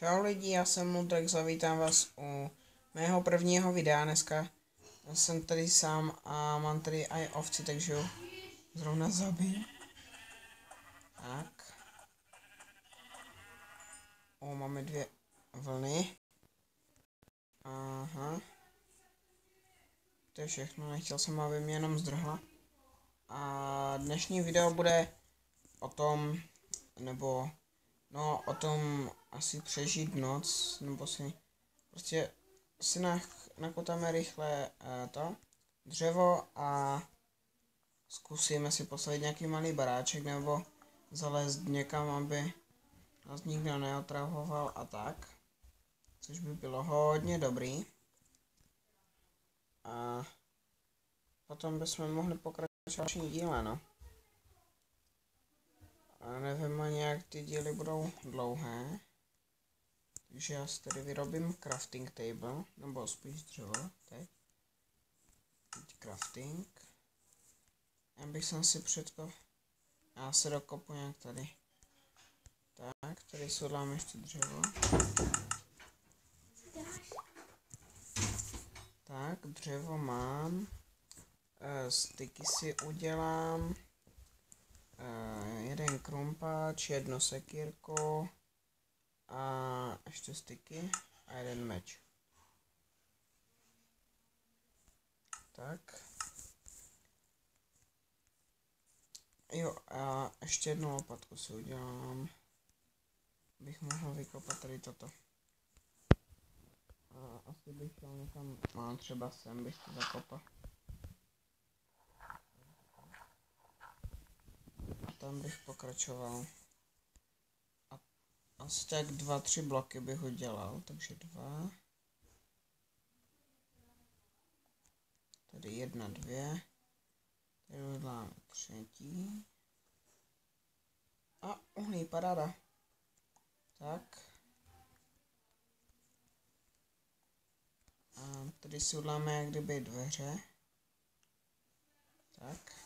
Čau lidi, já jsem Mudrek, zavítám vás u mého prvního videa dneska. Jsem tady sám a mám tady i ovci, takže ho zrovna zabiju. Tak. Máme 2 vlny. Aha. To je všechno, nechtěl jsem, aby mě jenom zdrhla. A dnešní video bude o tom, o tom asi přežít noc, nebo si prostě nakotáme rychle to dřevo a zkusíme si postavit nějaký malý baráček nebo zalézt někam, aby nás nikdo neotravoval a tak, což by bylo hodně dobrý. A potom bychom mohli pokračovat další díle, no. A nevím ani, jak ty díly budou dlouhé. Takže já si tady vyrobím crafting table, nebo spíš dřevo, teď crafting. Já bych si já se dokopu nějak tady. Tak, tady si udělám ještě dřevo. Tak, dřevo mám. Styky si udělám. Jeden krumpáč, jedno sekírko a ještě styky a jeden meč. Tak. Jo, a ještě jednu lopatku si udělám, abych mohl vykopat tady toto. A asi bych šel někam, třeba sem bych to zakopal. A tam bych pokračoval. A asi tak 2-3 bloky bych udělal, takže 2. Tady 1, 2. Tady uděláme 3. A uhlí, paráda. Tak. A tady si uděláme jak kdyby dveře. Tak.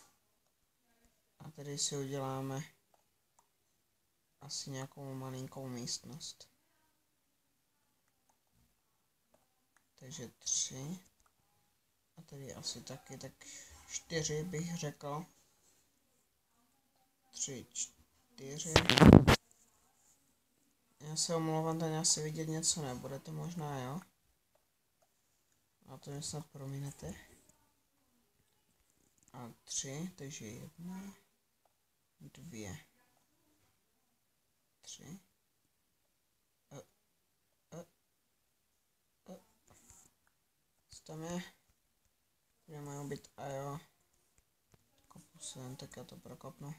A tady si uděláme asi nějakou malinkou místnost. Takže 3. A tady asi taky tak 4 bych řekl. 3, 4. Já se omlouvám, tady asi vidět něco nebude, to možná jo. A to mě snad prominete. A 3, takže 1, 2, 3. Tam je. Tady mají být a jo. Kopu sem, tak já to prokopnu.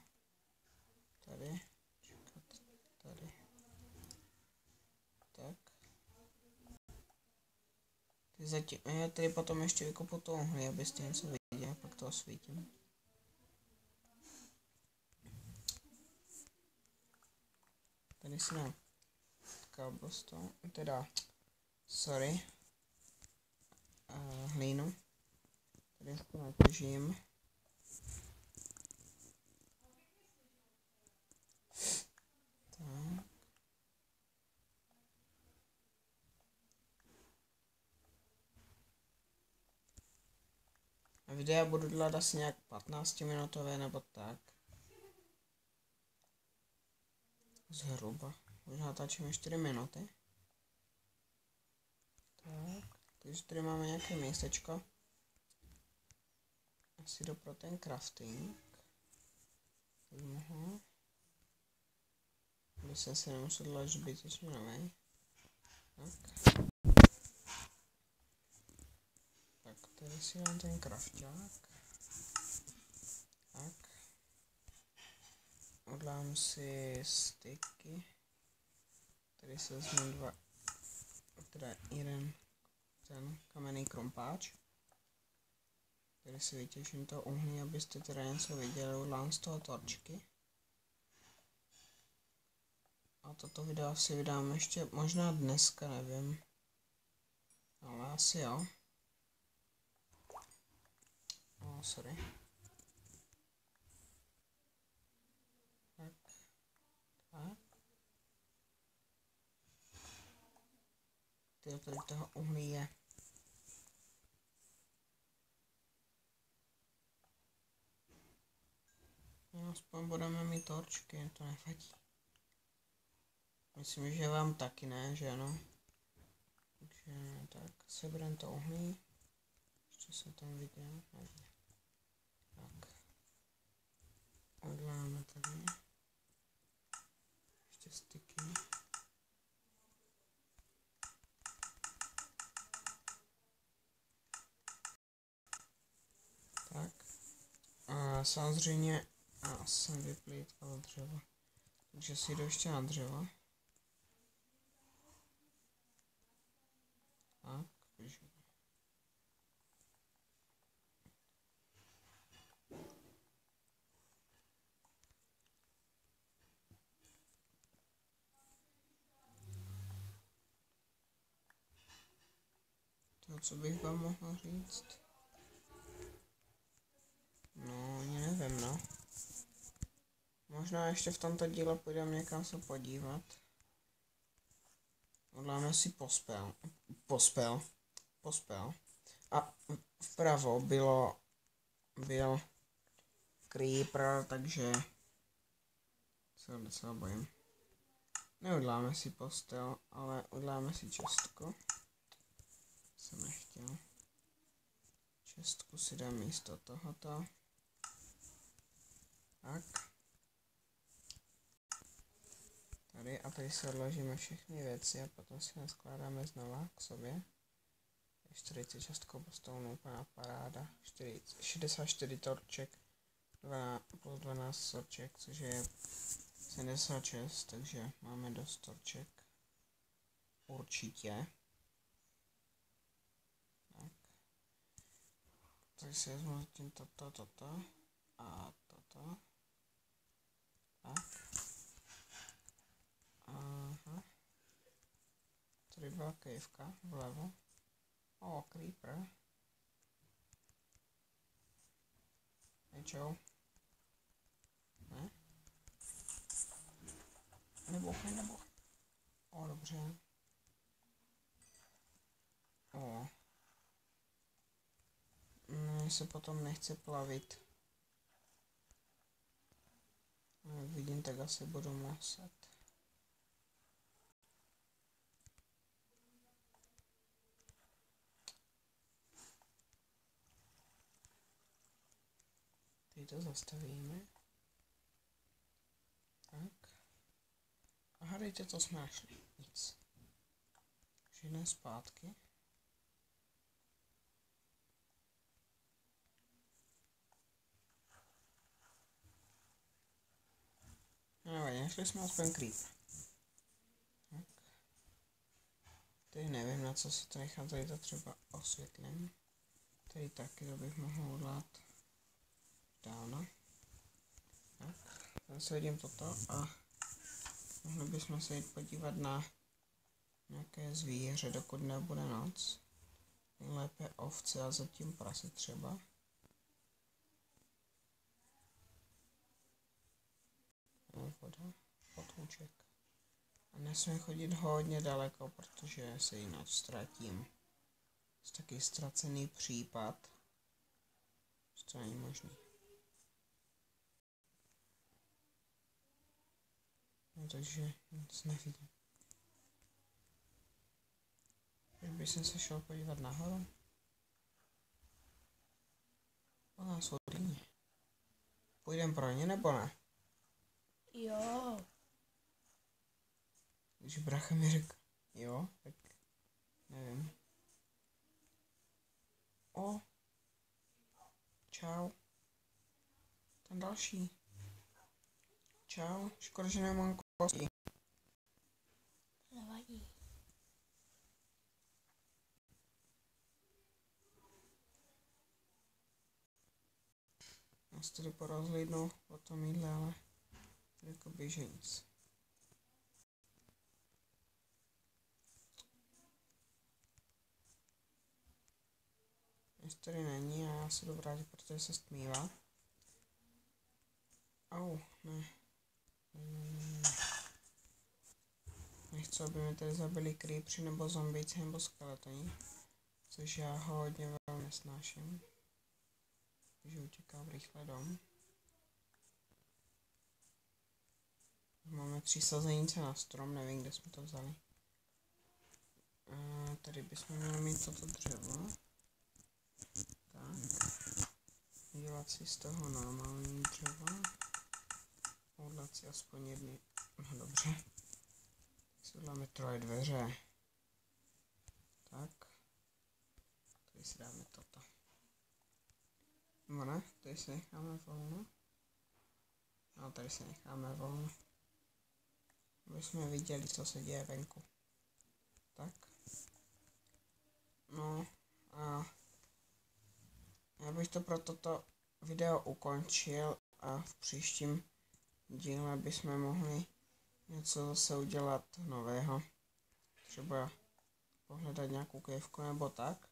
Tady. Čekat. Tady. Tak. Já tady potom ještě vykopu to uhlí, abyste něco viděli, pak to osvítím. Tady si dám cobblestone, sorry, hlínu. Tady to natěžím. Tak. A videa budu dělat asi nějak 15minutové nebo tak. Zhruba. Už natáčíme 4 minuty. Tak. Takže tady máme nějaké místečko. Asi jdu pro ten crafting. Aby se asi nemusel dělat zbytečně novej. Tak. Tak, tady si dám ten crafták. Tak. Udělám si styky. Tady se vezmu 2, jeden ten kamenný krumpáč. Tady si vytěžím to uhlí, abyste teda něco viděli, udělám z toho torčky. A toto video si vydám ještě možná dneska, nevím. Ale asi jo. Sorry. Tak. Tak. Tyjo, tady toho uhlí je. No, aspoň budeme mít torčky, to nevadí. Myslím, že vám taky ne, že ano? Takže tak, sebereme to uhlí. Ještě jsem tam viděl, nevím. Tak. Odláme tady. Ještě styky. Tak. A samozřejmě jsem vyplýtkal dřevo. Takže si jdu ještě na dřevo. Tak, běžím. To, co bych vám mohl říct? No, ani nevím, no. Možná ještě v tomto díle půjdeme někam se podívat. Uděláme si pospel. A vpravo byl creeper, takže se docela bojím. Neuděláme si postel, ale uděláme si čestku. Jsem nechtěl. Čestku si dám místo tohoto. Tak. Tady a tady si odložíme všechny věci a potom si je skládáme znova k sobě. 46 cobblestone, úplná paráda. 64 torček plus 12 torček, což je 76, takže máme dost torček. Určitě. Tak. Takže si vezmu zatím toto a toto. Tak. Aha. Tady byla kejvka vlevo. O, creeper. Hej, čau. Ne? Nebo. O, dobře. O. Mně se potom nechce plavit. Jak vidím, tak asi budu muset. Teď to zastavíme. Tak. A hádejte, co jsme našli. Nic. Takže jdeme zpátky. No, našli jsme aspoň creeper. Tak. Tady nevím, na co si to nechám, tady to třeba osvětlím. Tady taky to bych mohl udělat dávno. Tak, zase vidím toto a mohli bychom se jít podívat na nějaké zvíře, dokud nebude noc. Nejlépe ovce a zatím prase třeba. Voda, potůček. A nesmím chodit hodně daleko, protože se jinak ztratím. Je taky ztracený případ. To není možný. No, takže nic nevidím. Když bych se šel podívat nahoru. Ona jsou dýně. Půjdem pro ně nebo ne? Jo. Když brácha mi řekl, jo, tak nevím. O, čau. Ten další. Čau, škoda, že nemám kosti. Nevadí. Já se tady porozhlídnu o tom jídle, ale jako běženíc. Jestli tady není a já se jdu vrátit, protože se stmívá. Au, ne. nechci, aby mi tady zabili creepři nebo zombíci nebo skeletoni, což já hodně velmi nesnáším. Takže utíkám rychle dom. Máme 3 sazenice na strom, nevím, kde jsme to vzali. Tady bychom měli mít toto dřevo. Tak. Dělat si z toho normální dřevo. Udělat si aspoň jedny. No dobře. Si uděláme 3 dveře. Tak. Tady si dáme toto. No ne, tady si necháme volno. No, tady si necháme volno. Aby jsme viděli, co se děje venku. Tak. No a já bych to pro toto video ukončil a v příštím díle bychom mohli něco zase udělat nového. Třeba pohledat nějakou kévku nebo tak.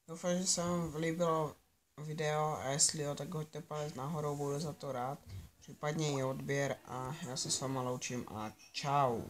Doufám, že se vám líbilo video a jestli jo, tak hoďte palec nahoru, budu za to rád. Případně i odběr a já se s váma loučím a čau.